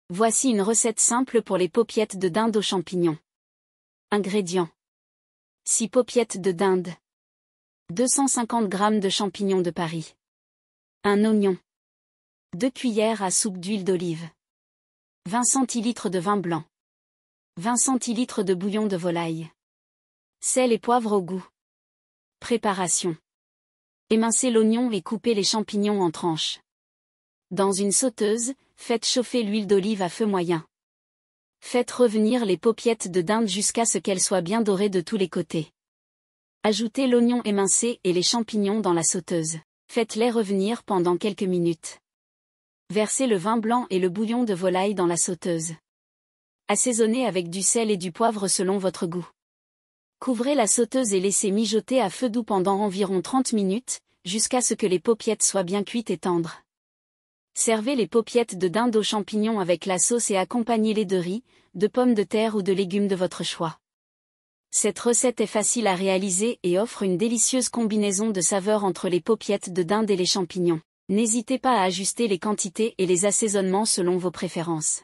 Voici une recette simple pour les paupiettes de dinde aux champignons. Ingrédients. 6 paupiettes de dinde. 250 g de champignons de Paris. Un oignon. 2 cuillères à soupe d'huile d'olive. 20 cl de vin blanc. 20 cl de bouillon de volaille. Sel et poivre au goût. Préparation. Émincez l'oignon et coupez les champignons en tranches. Dans une sauteuse, faites chauffer l'huile d'olive à feu moyen. Faites revenir les paupiettes de dinde jusqu'à ce qu'elles soient bien dorées de tous les côtés. Ajoutez l'oignon émincé et les champignons dans la sauteuse. Faites-les revenir pendant quelques minutes. Versez le vin blanc et le bouillon de volaille dans la sauteuse. Assaisonnez avec du sel et du poivre selon votre goût. Couvrez la sauteuse et laissez mijoter à feu doux pendant environ 30 minutes, jusqu'à ce que les paupiettes soient bien cuites et tendres. Servez les paupiettes de dinde aux champignons avec la sauce et accompagnez-les de riz, de pommes de terre ou de légumes de votre choix. Cette recette est facile à réaliser et offre une délicieuse combinaison de saveurs entre les paupiettes de dinde et les champignons. N'hésitez pas à ajuster les quantités et les assaisonnements selon vos préférences.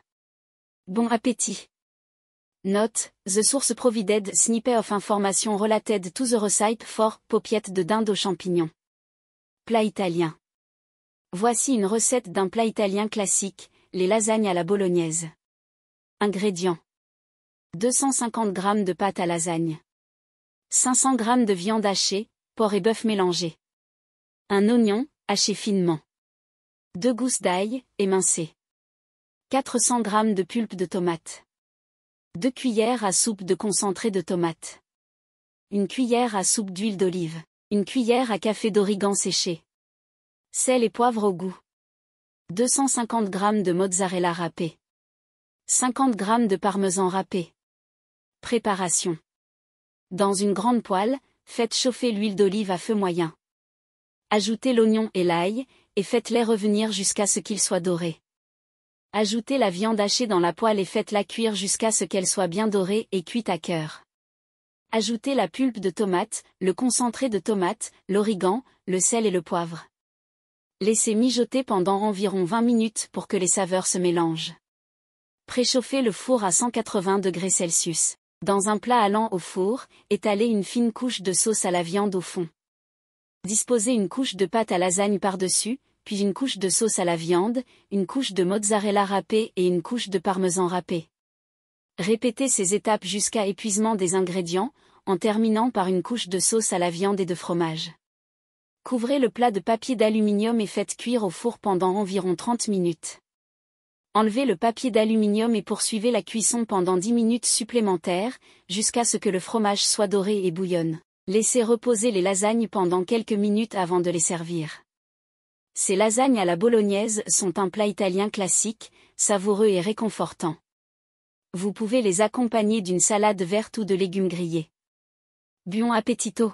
Bon appétit! Note, the source provided snippet of information related to the recipe for paupiettes de dinde aux champignons. Plat italien. Voici une recette d'un plat italien classique, les lasagnes à la bolognaise. Ingrédients. 250 g de pâte à lasagne. 500 g de viande hachée, porc et bœuf mélangés. Un oignon, haché finement. 2 gousses d'ail, émincées. 400 g de pulpe de tomate. 2 cuillères à soupe de concentré de tomate. 1 cuillère à soupe d'huile d'olive. 1 cuillère à café d'origan séché. Sel et poivre au goût. 250 g de mozzarella râpé. 50 g de parmesan râpé. Préparation. Dans une grande poêle, faites chauffer l'huile d'olive à feu moyen. Ajoutez l'oignon et l'ail, et faites-les revenir jusqu'à ce qu'ils soient dorés. Ajoutez la viande hachée dans la poêle et faites-la cuire jusqu'à ce qu'elle soit bien dorée et cuite à cœur. Ajoutez la pulpe de tomate, le concentré de tomate, l'origan, le sel et le poivre. Laissez mijoter pendant environ 20 minutes pour que les saveurs se mélangent. Préchauffez le four à 180 degrés Celsius. Dans un plat allant au four, étalez une fine couche de sauce à la viande au fond. Disposez une couche de pâte à lasagne par-dessus, puis une couche de sauce à la viande, une couche de mozzarella râpé et une couche de parmesan râpé. Répétez ces étapes jusqu'à épuisement des ingrédients, en terminant par une couche de sauce à la viande et de fromage. Couvrez le plat de papier d'aluminium et faites cuire au four pendant environ 30 minutes. Enlevez le papier d'aluminium et poursuivez la cuisson pendant 10 minutes supplémentaires, jusqu'à ce que le fromage soit doré et bouillonne. Laissez reposer les lasagnes pendant quelques minutes avant de les servir. Ces lasagnes à la bolognaise sont un plat italien classique, savoureux et réconfortant. Vous pouvez les accompagner d'une salade verte ou de légumes grillés. Buon appetito!